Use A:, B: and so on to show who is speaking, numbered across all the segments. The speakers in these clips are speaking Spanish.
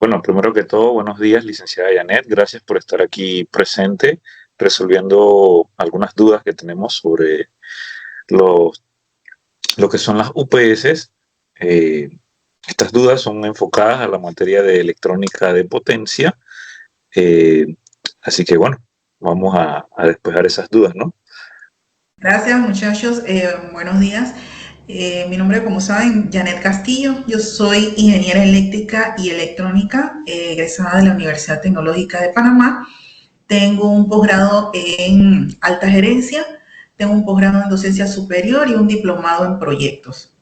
A: Bueno, primero que todo, buenos días, licenciada Janet. Gracias por estar aquí presente, resolviendo algunas dudas que tenemos sobre los, lo que son las UPS. Eh, Estas dudas son enfocadas a la materia de electrónica de potencia. Eh, Así que bueno, vamos a despejar esas dudas, ¿no?
B: Gracias, muchachos. Buenos días. Mi nombre, como saben, Janet Castillo. Yo soy ingeniera eléctrica y electrónica, egresada de la Universidad Tecnológica de Panamá. Tengo un posgrado en alta gerencia, tengo un posgrado en docencia superior y un diplomado en proyectos.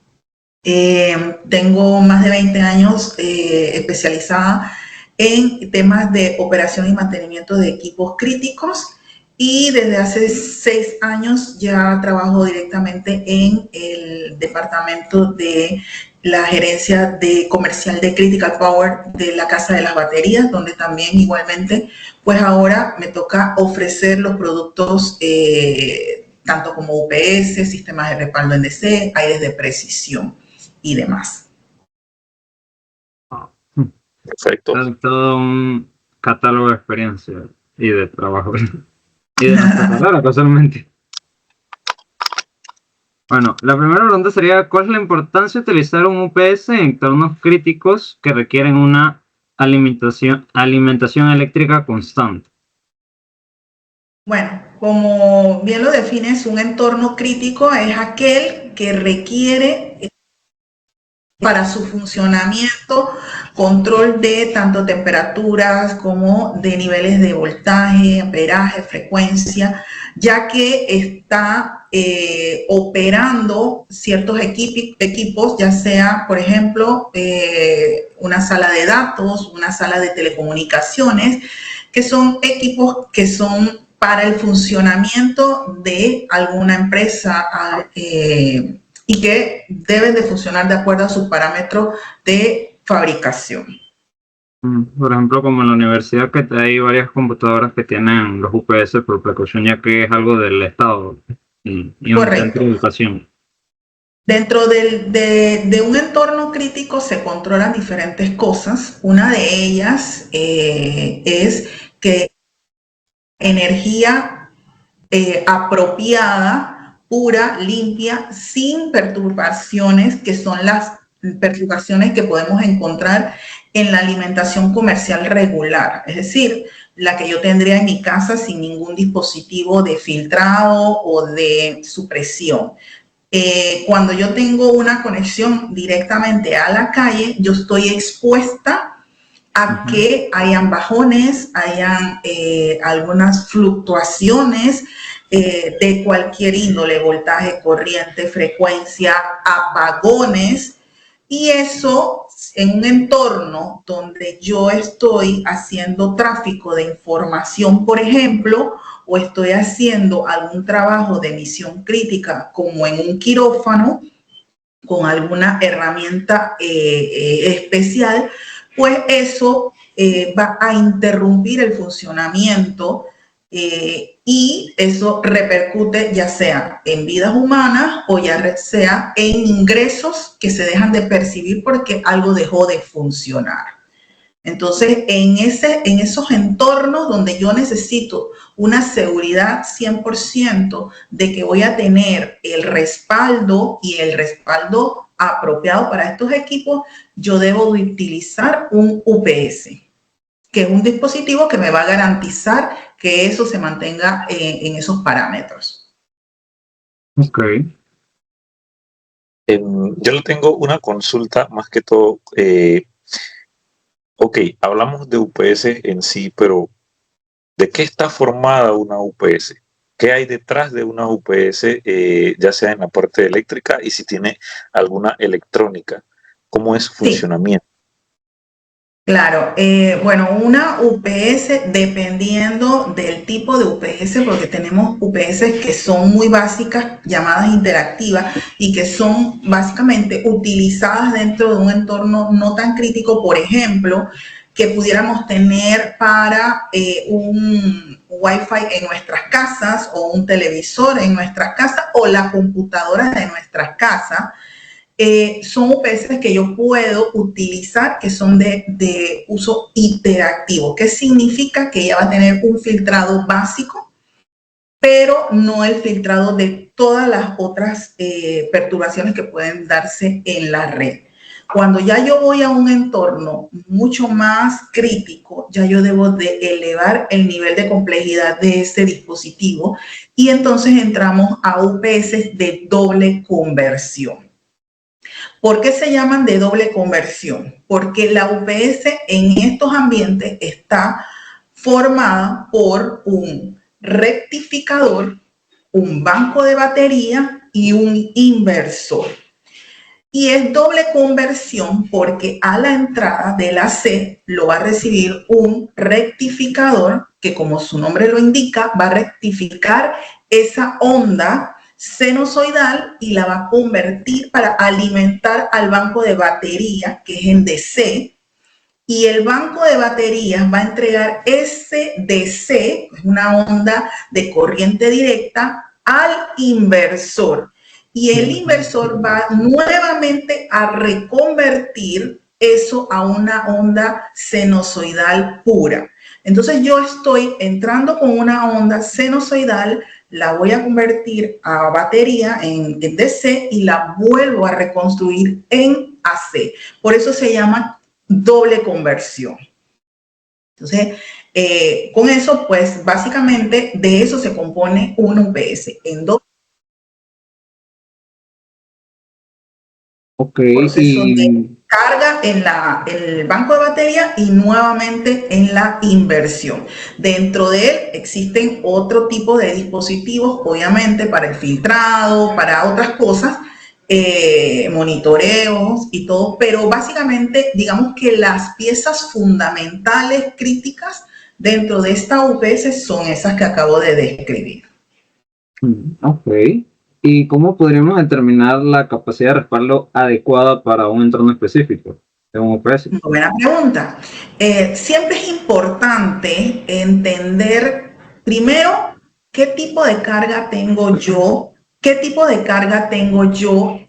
B: Tengo más de 20 años especializada en temas de operación y mantenimiento de equipos críticos, y desde hace 6 años ya trabajo directamente en el departamento de la gerencia de comercial de Critical Power de la Casa de las Baterías, donde también igualmente pues ahora me toca ofrecer los productos tanto como UPS, sistemas de respaldo en DC, aires de precisión y demás.
A: Perfecto.
C: Todo un catálogo de experiencia y de trabajo. Y de nuestra carrera, casualmente. Bueno, la primera pregunta sería: ¿cuál es la importancia de utilizar un UPS en entornos críticos que requieren una alimentación eléctrica constante?
B: Bueno, como bien lo defines, un entorno crítico es aquel que requiere para su funcionamiento control de tanto temperaturas como de niveles de voltaje, amperaje, frecuencia, ya que está operando ciertos equipos, ya sea, por ejemplo, una sala de datos, una sala de telecomunicaciones, que son equipos que son para el funcionamiento de alguna empresa y que deben de funcionar de acuerdo a sus parámetros de fabricación.
C: Por ejemplo, como en la universidad, que hay varias computadoras que tienen los UPS por precaución, ya que es algo del Estado y un centro de educación.
B: Dentro de un entorno crítico se controlan diferentes cosas. Una de ellas es que energía apropiada, pura, limpia, sin perturbaciones, que son las perturbaciones que podemos encontrar en la alimentación comercial regular, es decir, la que yo tendría en mi casa sin ningún dispositivo de filtrado o de supresión. Cuando yo tengo una conexión directamente a la calle, yo estoy expuesta a que hayan bajones, hayan algunas fluctuaciones de cualquier índole, voltaje, corriente, frecuencia, apagones, y eso en un entorno donde yo estoy haciendo tráfico de información, por ejemplo, o estoy haciendo algún trabajo de misión crítica, como en un quirófano, con alguna herramienta especial, pues eso va a interrumpir el funcionamiento y eso repercute ya sea en vidas humanas o ya sea en ingresos que se dejan de percibir porque algo dejó de funcionar. Entonces, en esos entornos donde yo necesito una seguridad 100% de que voy a tener el respaldo y el respaldo apropiado para estos equipos, yo debo de utilizar un UPS, que es un dispositivo que me va a garantizar que eso se mantenga en esos parámetros.
C: Ok.
A: Yo le tengo una consulta más que todo. Ok, hablamos de UPS en sí, pero ¿de qué está formada una UPS? ¿Qué hay detrás de una UPS, ya sea en la parte eléctrica y si tiene alguna electrónica? ¿Cómo es su funcionamiento?
B: Claro, bueno, una UPS dependiendo del tipo de UPS, porque tenemos UPS que son muy básicas, llamadas interactivas, y que son básicamente utilizadas dentro de un entorno no tan crítico, por ejemplo, que pudiéramos tener para un Wi-Fi en nuestras casas o un televisor en nuestras casas o la computadora de nuestras casas. son UPS que yo puedo utilizar, que son de uso iterativo. ¿Qué significa? Que ella va a tener un filtrado básico, pero no el filtrado de todas las otras perturbaciones que pueden darse en la red. Cuando ya yo voy a un entorno mucho más crítico, ya yo debo de elevar el nivel de complejidad de ese dispositivo y entonces entramos a UPS de doble conversión. ¿Por qué se llaman de doble conversión? Porque la UPS en estos ambientes está formada por un rectificador, un banco de batería y un inversor. Y es doble conversión porque a la entrada de la C lo va a recibir un rectificador que, como su nombre lo indica, va a rectificar esa onda sinusoidal y la va a convertir para alimentar al banco de batería, que es en DC, y el banco de baterías va a entregar ese DC, una onda de corriente directa, al inversor. Y el inversor va nuevamente a reconvertir eso a una onda sinusoidal pura. Entonces yo estoy entrando con una onda sinusoidal, la voy a convertir a batería en DC y la vuelvo a reconstruir en AC. Por eso se llama doble conversión. Entonces, con eso, pues básicamente de eso se compone un UPS en doble. Proceso de carga en el banco de batería y nuevamente en la inversión. Dentro de él existen otro tipo de dispositivos, obviamente para el filtrado, para otras cosas, monitoreos y todo, pero básicamente digamos que las piezas fundamentales críticas dentro de esta UPS son esas que acabo de describir.
C: Ok. ¿Y cómo podríamos determinar la capacidad de respaldo adecuada para un entorno específico de un UPS?
B: Buena pregunta. Siempre es importante entender primero qué tipo de carga tengo yo,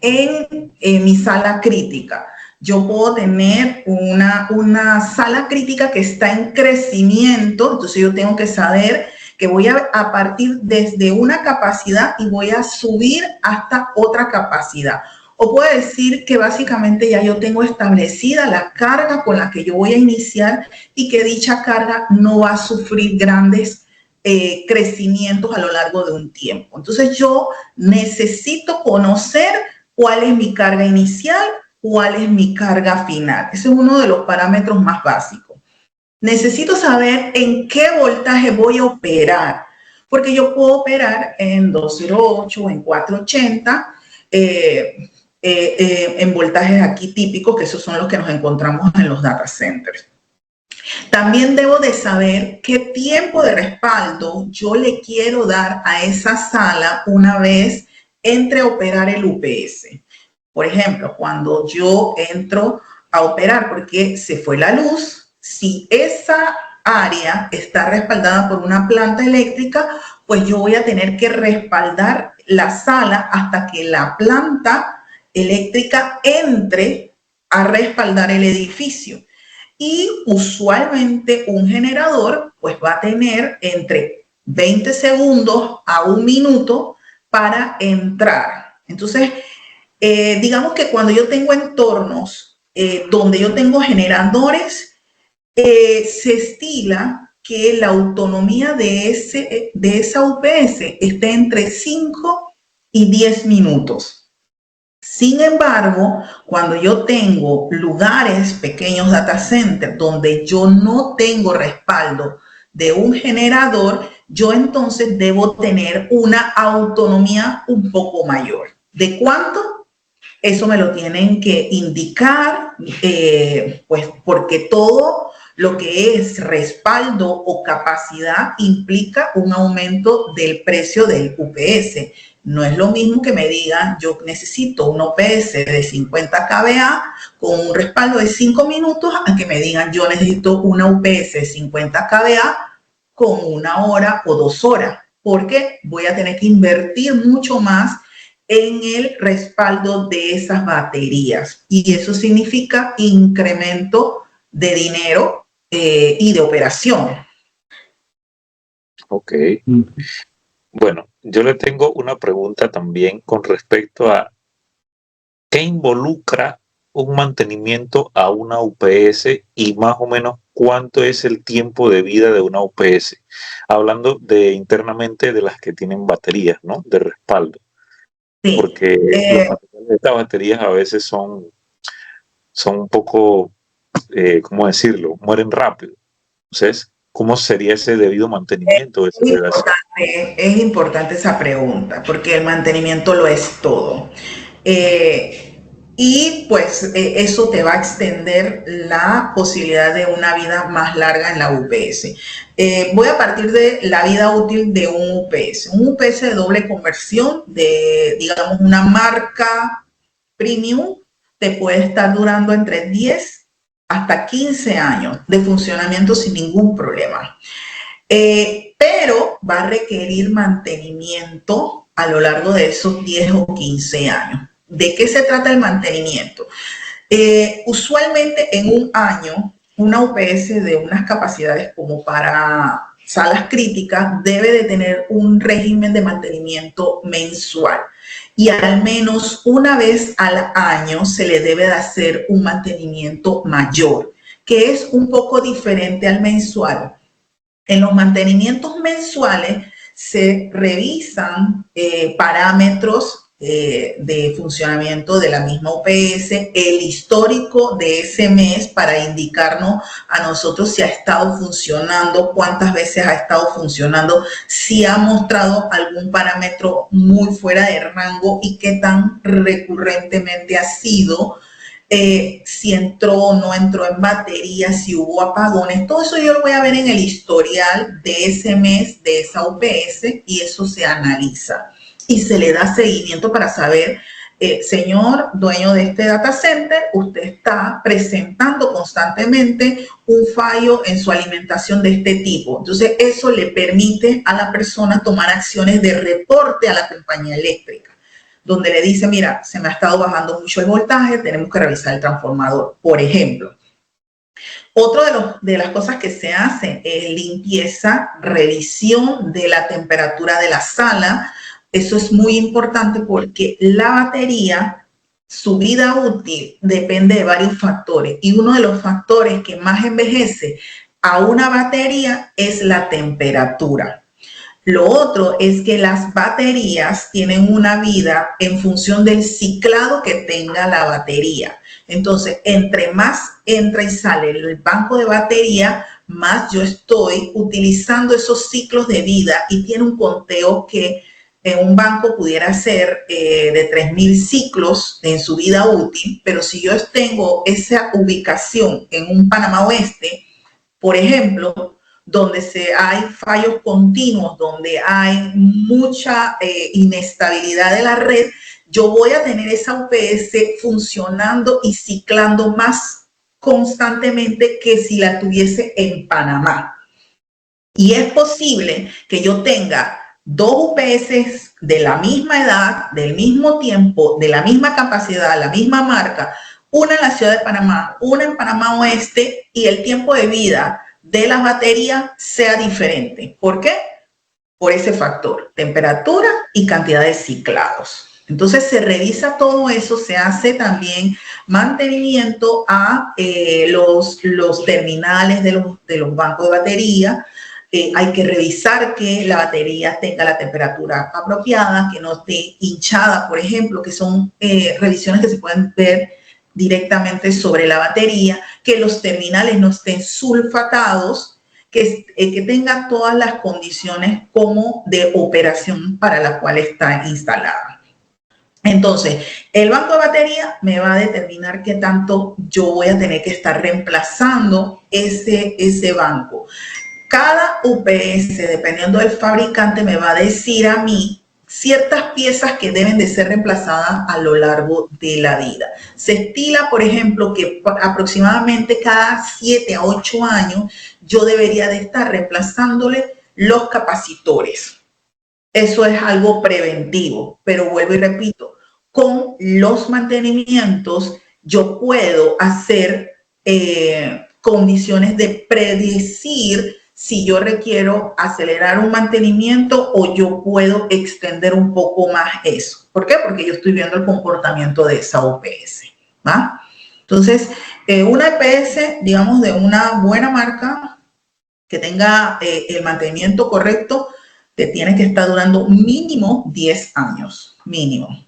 B: en mi sala crítica. Yo puedo tener una sala crítica que está en crecimiento, entonces yo tengo que saber que voy a partir desde una capacidad y voy a subir hasta otra capacidad. O puedo decir que básicamente ya yo tengo establecida la carga con la que yo voy a iniciar y que dicha carga no va a sufrir grandes crecimientos a lo largo de un tiempo. Entonces yo necesito conocer cuál es mi carga inicial, cuál es mi carga final. Ese es uno de los parámetros más básicos. Necesito saber en qué voltaje voy a operar, porque yo puedo operar en 208 o en 480, en voltajes aquí típicos, que esos son los que nos encontramos en los data centers. También debo de saber qué tiempo de respaldo yo le quiero dar a esa sala una vez entre a operar el UPS. Por ejemplo, cuando yo entro a operar porque se fue la luz, si esa área está respaldada por una planta eléctrica, pues yo voy a tener que respaldar la sala hasta que la planta eléctrica entre a respaldar el edificio. Y usualmente un generador pues va a tener entre 20 segundos a 1 minuto para entrar. Entonces, digamos que cuando yo tengo entornos donde yo tengo generadores, se estila que la autonomía de esa UPS esté entre 5 y 10 minutos. Sin embargo, cuando yo tengo lugares, pequeños data centers, donde yo no tengo respaldo de un generador, yo entonces debo tener una autonomía un poco mayor. ¿De cuánto? Eso me lo tienen que indicar, pues porque todo lo que es respaldo o capacidad implica un aumento del precio del UPS. No es lo mismo que me digan, yo necesito un UPS de 50 kVA con un respaldo de 5 minutos, a que me digan, yo necesito una UPS de 50 kVA con 1 hora o 2 horas, porque voy a tener que invertir mucho más en el respaldo de esas baterías. Y eso significa incremento de dinero y de operación.
A: Ok. Bueno, yo le tengo una pregunta también con respecto a qué involucra un mantenimiento a una UPS y más o menos cuánto es el tiempo de vida de una UPS. Hablando de internamente de las que tienen baterías, ¿no? De respaldo.
B: Sí.
A: Porque los materiales de estas baterías a veces son un poco, ¿cómo decirlo? Mueren rápido. Entonces, ¿cómo sería ese debido mantenimiento?
B: Es importante esa pregunta, porque el mantenimiento lo es todo. Y pues eso te va a extender la posibilidad de una vida más larga en la UPS. Voy a partir de la vida útil de un UPS. Un UPS de doble conversión, de digamos una marca premium, te puede estar durando entre 10 hasta 15 años de funcionamiento sin ningún problema. Pero va a requerir mantenimiento a lo largo de esos 10 o 15 años. ¿De qué se trata el mantenimiento? Usualmente en un año, una UPS de unas capacidades como para salas críticas debe de tener un régimen de mantenimiento mensual y al menos una vez al año se le debe de hacer un mantenimiento mayor, que es un poco diferente al mensual. En los mantenimientos mensuales se revisan parámetros de funcionamiento de la misma UPS, el histórico de ese mes para indicarnos a nosotros si ha estado funcionando, cuántas veces ha estado funcionando, si ha mostrado algún parámetro muy fuera de rango y qué tan recurrentemente ha sido. Si entró o no entró en batería, si hubo apagones, todo eso yo lo voy a ver en el historial de ese mes, de esa UPS, y eso se analiza y se le da seguimiento para saber, señor dueño de este data center, usted está presentando constantemente un fallo en su alimentación de este tipo. Entonces eso le permite a la persona tomar acciones de reporte a la compañía eléctrica, donde le dice, mira, se me ha estado bajando mucho el voltaje, tenemos que revisar el transformador, por ejemplo. Otra de las cosas que se hace es limpieza, revisión de la temperatura de la sala. Eso es muy importante porque la batería, su vida útil depende de varios factores y uno de los factores que más envejece a una batería es la temperatura. Lo otro es que las baterías tienen una vida en función del ciclado que tenga la batería. Entonces, entre más entra y sale el banco de batería, más yo estoy utilizando esos ciclos de vida y tiene un conteo que en un banco pudiera ser de 3.000 ciclos en su vida útil, pero si yo tengo esa ubicación en un Panamá Oeste, por ejemplo, donde hay fallos continuos, donde hay mucha inestabilidad de la red, yo voy a tener esa UPS funcionando y ciclando más constantemente que si la tuviese en Panamá. Y es posible que yo tenga dos UPS de la misma edad, del mismo tiempo, de la misma capacidad, la misma marca, una en la ciudad de Panamá, una en Panamá Oeste, y el tiempo de vida de las baterías sea diferente. ¿Por qué? Por ese factor, temperatura y cantidad de ciclados. Entonces se revisa todo eso, se hace también mantenimiento a los terminales de los bancos de batería. Hay que revisar que la batería tenga la temperatura apropiada, que no esté hinchada, por ejemplo, que son revisiones que se pueden ver directamente sobre la batería, que los terminales no estén sulfatados, que tenga todas las condiciones como de operación para la cual está instalada. Entonces, el banco de batería me va a determinar qué tanto yo voy a tener que estar reemplazando ese banco. Cada UPS, dependiendo del fabricante, me va a decir a mí ciertas piezas que deben de ser reemplazadas a lo largo de la vida. Se estila, por ejemplo, que aproximadamente cada 7 a 8 años yo debería de estar reemplazándole los capacitores. eso es algo preventivo, pero vuelvo y repito, con los mantenimientos yo puedo hacer condiciones de predecir si yo requiero acelerar un mantenimiento o yo puedo extender un poco más eso. ¿Por qué? Porque yo estoy viendo el comportamiento de esa UPS, ¿va? Entonces, una EPS, digamos, de una buena marca que tenga el mantenimiento correcto, te tiene que estar durando mínimo 10 años, mínimo.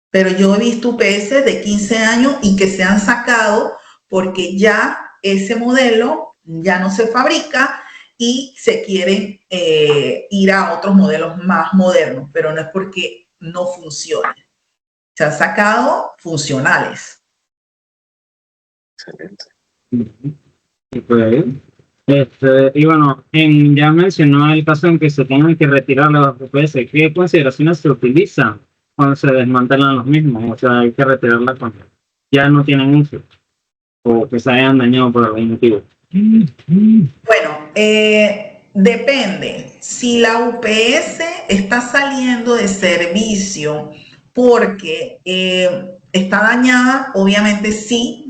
B: Pero yo he visto UPS de 15 años y que se han sacado porque ya ese modelo ya no se fabrica y se quieren ir a otros modelos más modernos, pero no es porque no funcione. Se han sacado funcionales.
A: Excelente.
C: Y bueno, ya mencionó el caso en que se tengan que retirar las UPS. ¿Qué consideraciones se utilizan cuando se desmantelan los mismos? O sea, hay que retirarlas cuando ya no tienen uso o que se hayan dañado por algún motivo.
B: Bueno, depende. Si la UPS está saliendo de servicio porque está dañada, obviamente sí,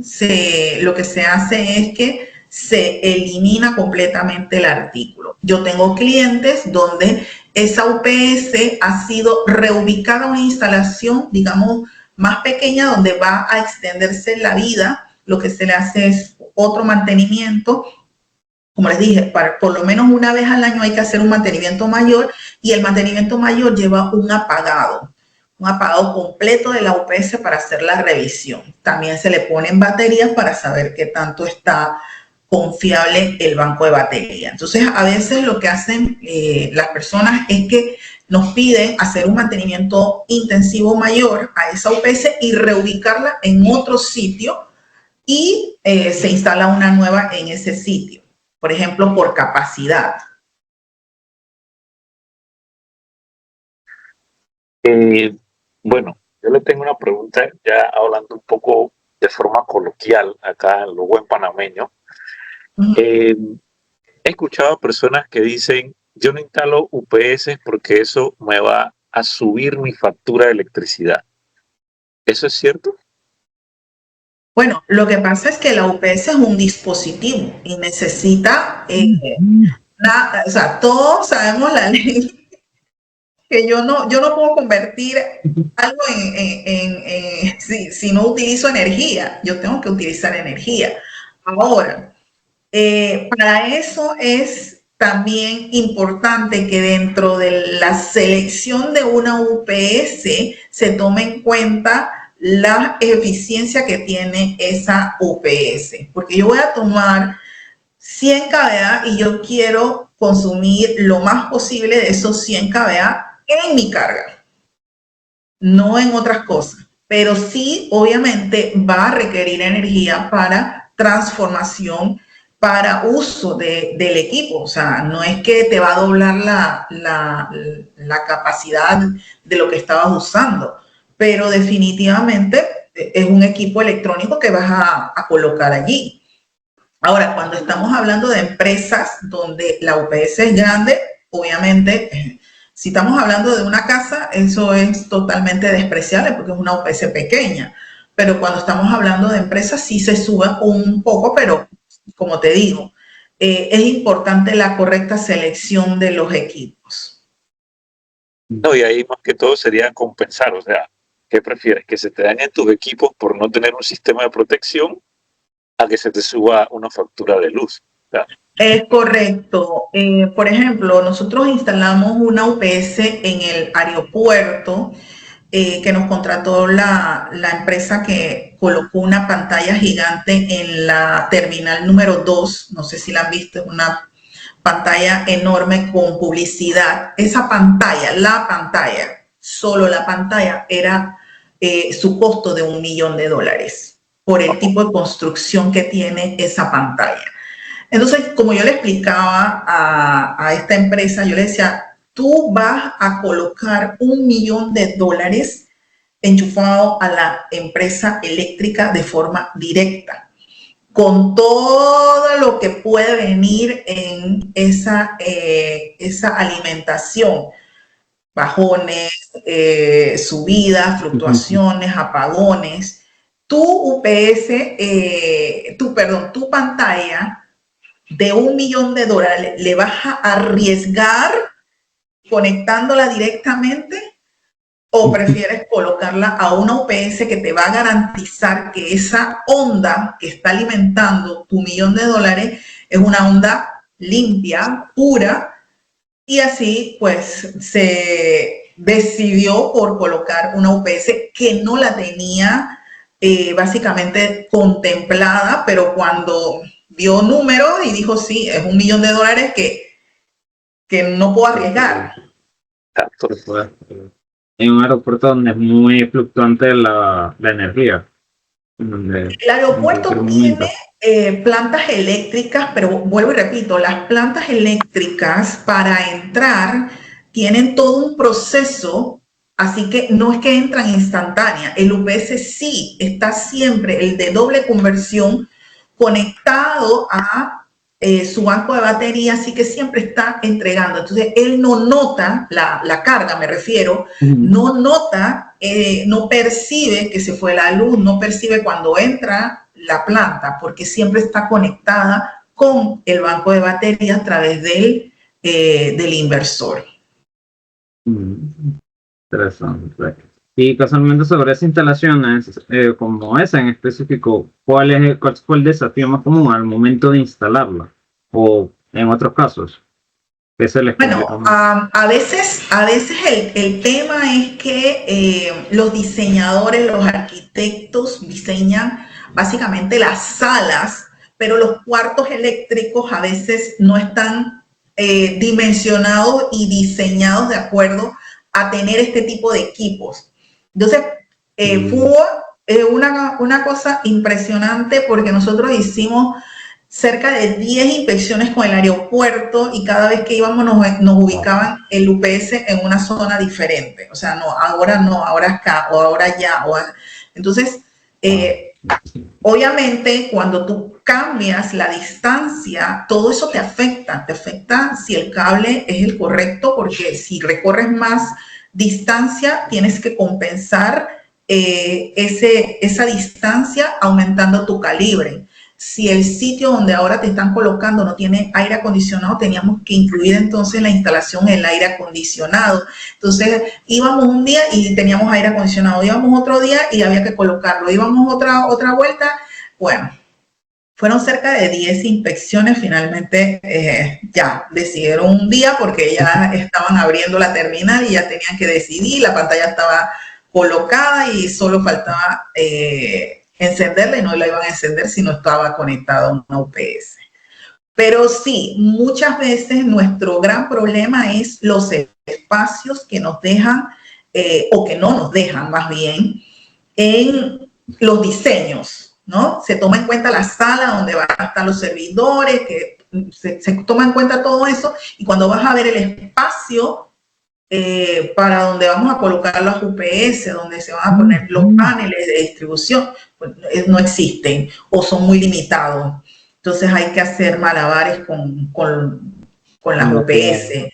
B: lo que se hace es que se elimina completamente el artículo. Yo tengo clientes donde esa UPS ha sido reubicada a una instalación, digamos, más pequeña, donde va a extenderse la vida. Lo que se le hace es otro mantenimiento. Como les dije, por lo menos una vez al año hay que hacer un mantenimiento mayor y el mantenimiento mayor lleva un apagado completo de la UPS para hacer la revisión. También se le ponen baterías para saber qué tanto está confiable el banco de batería. Entonces, a veces lo que hacen las personas es que nos piden hacer un mantenimiento intensivo mayor a esa UPS y reubicarla en otro sitio y se instala una nueva en ese sitio. Por ejemplo, por capacidad.
A: Bueno, yo le tengo una pregunta, ya hablando un poco de forma coloquial, acá en lo buen panameño. He escuchado a personas que dicen, yo no instalo UPS porque eso me va a subir mi factura de electricidad. ¿Eso es cierto?
B: Bueno, lo que pasa es que la UPS es un dispositivo y necesita, o sea, todos sabemos la ley que yo no puedo convertir algo si no utilizo energía, yo tengo que utilizar energía. Ahora, para eso es también importante que dentro de la selección de una UPS se tome en cuenta la eficiencia que tiene esa UPS, porque yo voy a tomar 100 kVA y yo quiero consumir lo más posible de esos 100 kVA en mi carga, no en otras cosas, pero sí obviamente va a requerir energía para transformación, para uso del equipo. O sea, no es que te va a doblar la capacidad de lo que estabas usando, pero definitivamente es un equipo electrónico que vas a colocar allí. Ahora, cuando estamos hablando de empresas donde la UPS es grande, obviamente, si estamos hablando de una casa, eso es totalmente despreciable porque es una UPS pequeña. Pero cuando estamos hablando de empresas, sí se sube un poco, pero como te digo, es importante la correcta selección de los equipos.
A: No, y ahí más que todo sería compensar, o sea, ¿qué prefieres? ¿Que se te dañen tus equipos por no tener un sistema de protección a que se te suba una factura de luz? ¿Verdad?
B: Es correcto. Por ejemplo, nosotros instalamos una UPS en el aeropuerto que nos contrató la empresa que colocó una pantalla gigante en la terminal número 2. No sé si la han visto, es una pantalla enorme con publicidad. Esa pantalla, solo la pantalla era su costo de $1 millón por el tipo de construcción que tiene esa pantalla. Entonces, como yo le explicaba a esta empresa, yo le decía, tú vas a colocar $1 millón enchufado a la empresa eléctrica de forma directa, con todo lo que puede venir en esa alimentación. bajones, subidas, fluctuaciones, apagones. Tu UPS, tu pantalla de $1 millón le vas a arriesgar conectándola directamente, o prefieres colocarla a una UPS que te va a garantizar que esa onda que está alimentando tu $1 millón es una onda limpia, pura, y así pues se decidió por colocar una UPS que no la tenía básicamente contemplada, pero cuando vio números y dijo sí, es $1 millón que no puedo arriesgar.
C: En un aeropuerto donde es muy fluctuante la energía.
B: El aeropuerto tiene plantas eléctricas, pero vuelvo y repito, las plantas eléctricas para entrar tienen todo un proceso, así que no es que entran instantánea. El UPS sí está siempre, el de doble conversión, conectado a su banco de batería, así que siempre está entregando. Entonces, él no nota la carga, me refiero, no nota, no percibe que se fue la luz, no percibe cuando entra la planta, porque siempre está conectada con el banco de batería a través del inversor.
C: Interesante. Y casualmente sobre esas instalaciones, como esa en específico, ¿cuál fue el desafío más común al momento de instalarla? O en otros casos, ¿qué se les
B: Bueno, a veces el tema es que los diseñadores, los arquitectos diseñan básicamente las salas, pero los cuartos eléctricos a veces no están dimensionados y diseñados de acuerdo a tener este tipo de equipos. Entonces, fue una cosa impresionante porque nosotros hicimos cerca de 10 inspecciones con el aeropuerto y cada vez que íbamos nos ubicaban el UPS en una zona diferente. O sea, no, ahora acá, o ahora allá. Entonces, obviamente, cuando tú cambias la distancia, todo eso te afecta. Te afecta si el cable es el correcto, porque si recorres más distancia, tienes que compensar esa distancia aumentando tu calibre. Si el sitio donde ahora te están colocando no tiene aire acondicionado, teníamos que incluir entonces la instalación en el aire acondicionado. Entonces íbamos un día y teníamos aire acondicionado, íbamos otro día y había que colocarlo, íbamos otra vuelta. Bueno, fueron cerca de 10 inspecciones, finalmente ya decidieron un día porque ya estaban abriendo la terminal y ya tenían que decidir, la pantalla estaba colocada y solo faltaba encenderla, y no la iban a encender si no estaba conectada a una UPS. Pero sí, muchas veces nuestro gran problema es los espacios que nos dejan, o que no nos dejan más bien, en los diseños, ¿no? Se toma en cuenta la sala donde van a estar los servidores, que se toma en cuenta todo eso, y cuando vas a ver el espacio para donde vamos a colocar las UPS, donde se van a poner los paneles de distribución, pues, no existen o son muy limitados. Entonces hay que hacer malabares con las UPS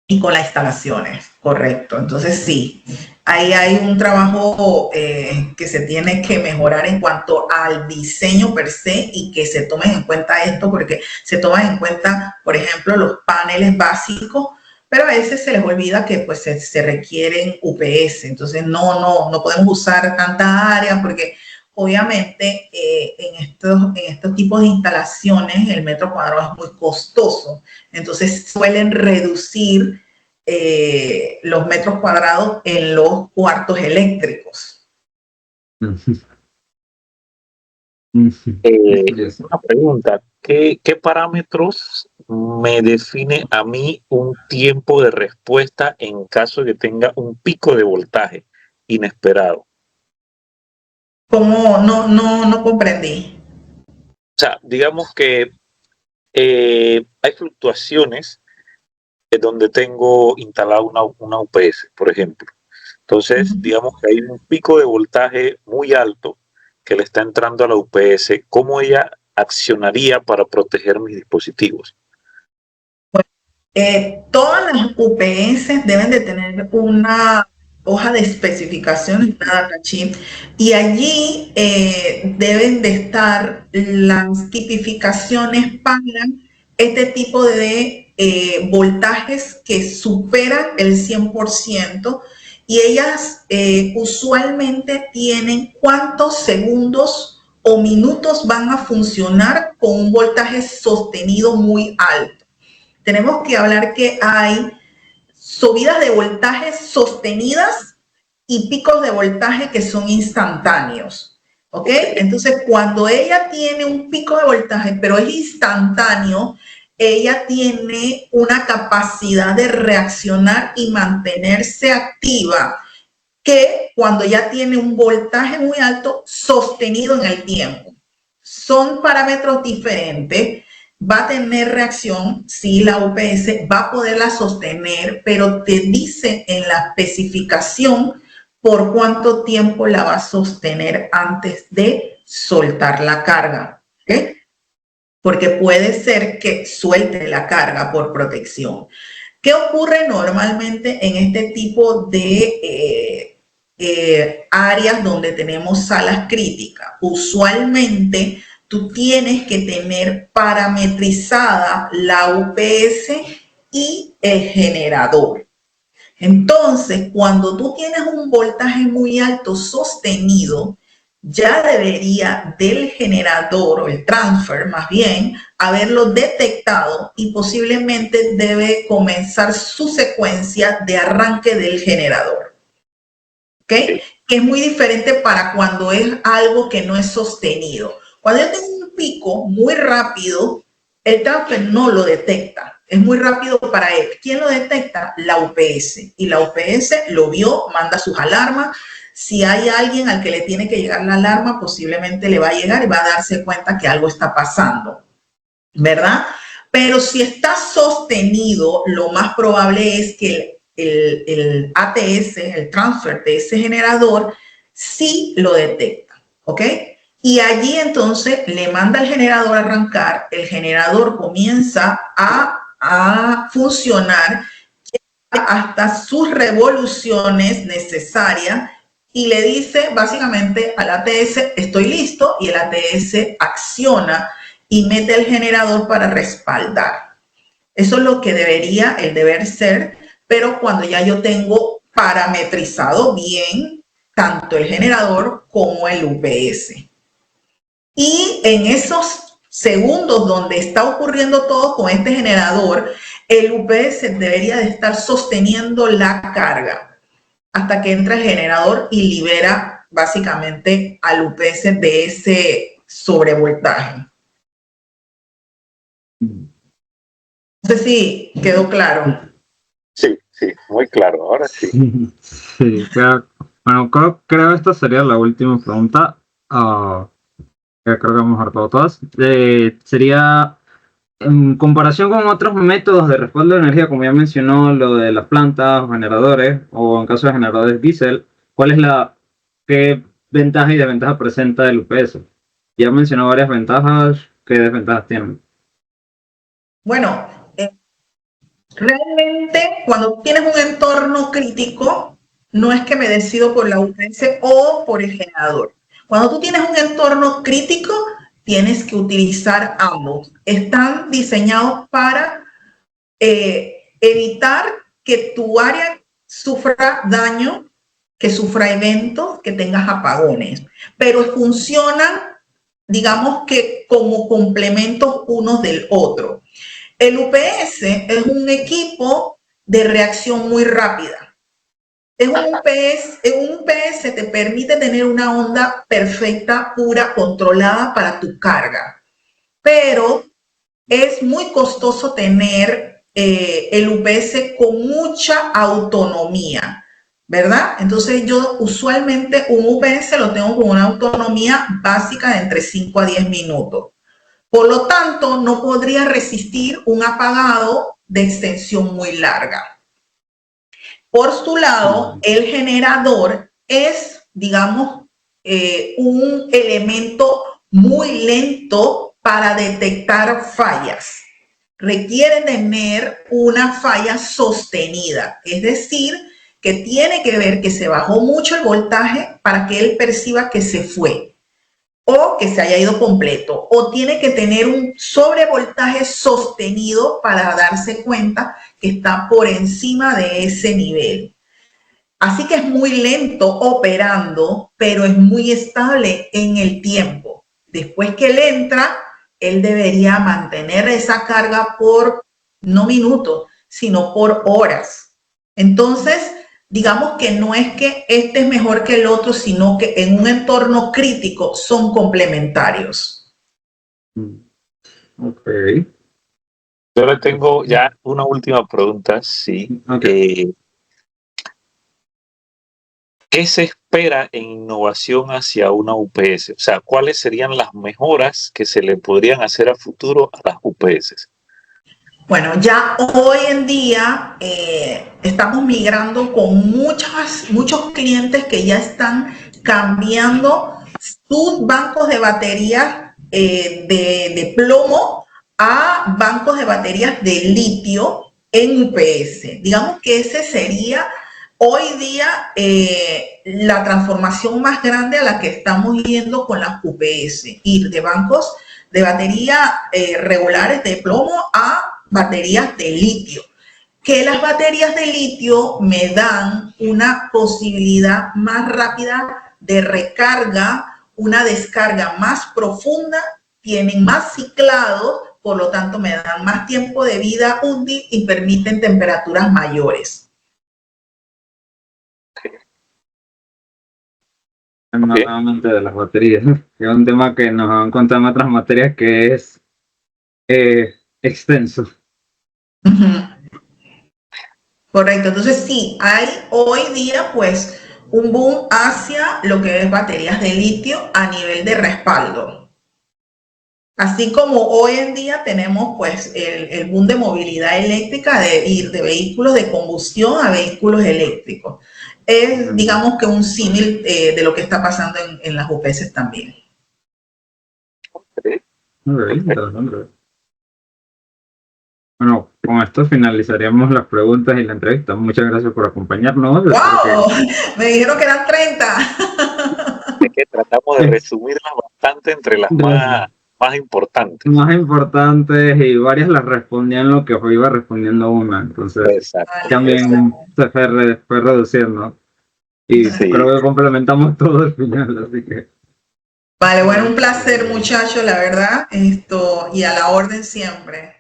B: y con las instalaciones, correcto. Entonces sí, ahí hay un trabajo que se tiene que mejorar en cuanto al diseño per se, y que se tomen en cuenta esto, porque se toman en cuenta, por ejemplo, los paneles básicos, pero a veces se les olvida que pues se requieren UPS. Entonces no podemos usar tanta área porque obviamente en estos tipos de instalaciones el metro cuadrado es muy costoso. Entonces suelen reducir los metros cuadrados en los cuartos eléctricos.
A: Una pregunta, ¿qué parámetros me define a mí un tiempo de respuesta en caso de que tenga un pico de voltaje inesperado?
B: ¿Cómo? No comprendí.
A: O sea, digamos que hay fluctuaciones donde tengo instalada una UPS, por ejemplo. Entonces, digamos que hay un pico de voltaje muy alto que le está entrando a la UPS. ¿Cómo ella accionaría para proteger mis dispositivos?
B: Todas las UPS deben de tener una hoja de especificaciones, una data sheet, y allí deben de estar las tipificaciones para este tipo de voltajes que superan el 100%, y ellas usualmente tienen cuántos segundos o minutos van a funcionar con un voltaje sostenido muy alto. Tenemos que hablar que hay subidas de voltaje sostenidas y picos de voltaje que son instantáneos. ¿Ok? Entonces, cuando ella tiene un pico de voltaje, pero es instantáneo, ella tiene una capacidad de reaccionar y mantenerse activa, que cuando ya tiene un voltaje muy alto sostenido en el tiempo. Son parámetros diferentes. Va a tener reacción, sí, la UPS va a poderla sostener, pero te dice en la especificación por cuánto tiempo la va a sostener antes de soltar la carga, ¿ok? Porque puede ser que suelte la carga por protección. ¿Qué ocurre normalmente en este tipo de áreas donde tenemos salas críticas? Usualmente tú tienes que tener parametrizada la UPS y el generador. Entonces, cuando tú tienes un voltaje muy alto sostenido, ya debería del generador, o el transfer más bien, haberlo detectado, y posiblemente debe comenzar su secuencia de arranque del generador. ¿Ok? Que es muy diferente para cuando es algo que no es sostenido. Cuando yo tengo un pico muy rápido, el transfer no lo detecta. Es muy rápido para él. ¿Quién lo detecta? La UPS. Y la UPS lo vio, manda sus alarmas. Si hay alguien al que le tiene que llegar la alarma, posiblemente le va a llegar y va a darse cuenta que algo está pasando, ¿verdad? Pero si está sostenido, lo más probable es que el ATS, el transfer de ese generador, sí lo detecta, ¿ok? Y allí entonces le manda el generador a arrancar, el generador comienza a funcionar hasta sus revoluciones necesarias, y le dice básicamente al ATS, estoy listo, y el ATS acciona y mete el generador para respaldar. Eso es lo que debería, el deber ser, pero cuando ya yo tengo parametrizado bien tanto el generador como el UPS. Y en esos segundos donde está ocurriendo todo con este generador, el UPS debería de estar sosteniendo la carga hasta que entra el generador y libera básicamente al UPS de ese sobrevoltaje. No sé si quedó claro.
A: Sí, sí, muy claro, ahora sí.
C: Sí, bueno, creo que esta sería la última pregunta. Que creo que hemos hartado todas. Sería, en comparación con otros métodos de respaldo de energía, como ya mencionó, lo de las plantas o generadores, o en caso de generadores diésel, ¿cuál es qué ventaja y desventaja presenta el UPS? Ya mencionó varias ventajas, ¿qué desventajas tienen?
B: Bueno, realmente cuando tienes un entorno crítico, no es que me decido por la UPS o por el generador. Cuando tú tienes un entorno crítico, tienes que utilizar ambos. Están diseñados para evitar que tu área sufra daño, que sufra eventos, que tengas apagones, pero funcionan, digamos que como complementos unos del otro. El UPS es un equipo de reacción muy rápida. Un UPS te permite tener una onda perfecta, pura, controlada para tu carga, pero es muy costoso tener el UPS con mucha autonomía, ¿verdad? Entonces yo usualmente un UPS lo tengo con una autonomía básica de entre 5 a 10 minutos. Por lo tanto, no podría resistir un apagado de extensión muy larga. Por su lado, el generador es, digamos, un elemento muy lento para detectar fallas. requieren tener una falla sostenida, es decir, que tiene que ver que se bajó mucho el voltaje para que él perciba que se fue o que se haya ido completo, o tiene que tener un sobrevoltaje sostenido para darse cuenta que está por encima de ese nivel. Así que es muy lento operando, pero es muy estable en el tiempo. Después que él entra, él debería mantener esa carga por no minutos, sino por horas. Entonces, digamos que no es que este es mejor que el otro, sino que en un entorno crítico son complementarios.
C: Ok.
A: Yo le tengo ya una última pregunta, sí.
C: Okay.
A: ¿Qué se espera en innovación hacia una UPS? O sea, ¿cuáles serían las mejoras que se le podrían hacer a futuro a las UPS?
B: Bueno, ya hoy en día estamos migrando con muchos clientes que ya están cambiando sus bancos de baterías de plomo a bancos de baterías de litio en UPS. Digamos que ese sería hoy día la transformación más grande a la que estamos yendo con las UPS, ir de bancos de batería regulares de plomo a baterías de litio, que las baterías de litio me dan una posibilidad más rápida de recarga, una descarga más profunda, tienen más ciclados, por lo tanto me dan más tiempo de vida útil y permiten temperaturas mayores.
C: Nuevamente de las baterías, que es un tema que nos han contado en otras materias que es extenso.
B: Correcto, entonces sí, hay hoy día pues un boom hacia lo que es baterías de litio a nivel de respaldo. Así como hoy en día tenemos pues el boom de movilidad eléctrica, de ir de vehículos de combustión a vehículos eléctricos. Es digamos que un símil de lo que está pasando en las UPS también.
C: Bueno, con esto finalizaríamos las preguntas y la entrevista. Muchas gracias por acompañarnos.
B: ¡Wow! Me dijeron que eran 30.
A: Es que tratamos de resumirlas bastante entre las más importantes.
C: Más importantes, y varias las respondían lo que iba respondiendo una. Entonces,
A: exacto,
C: también se fue reduciendo. Y
A: sí,
C: creo que complementamos todo al final, así que.
B: Vale, bueno, un placer, muchachos, la verdad. Y a la orden siempre.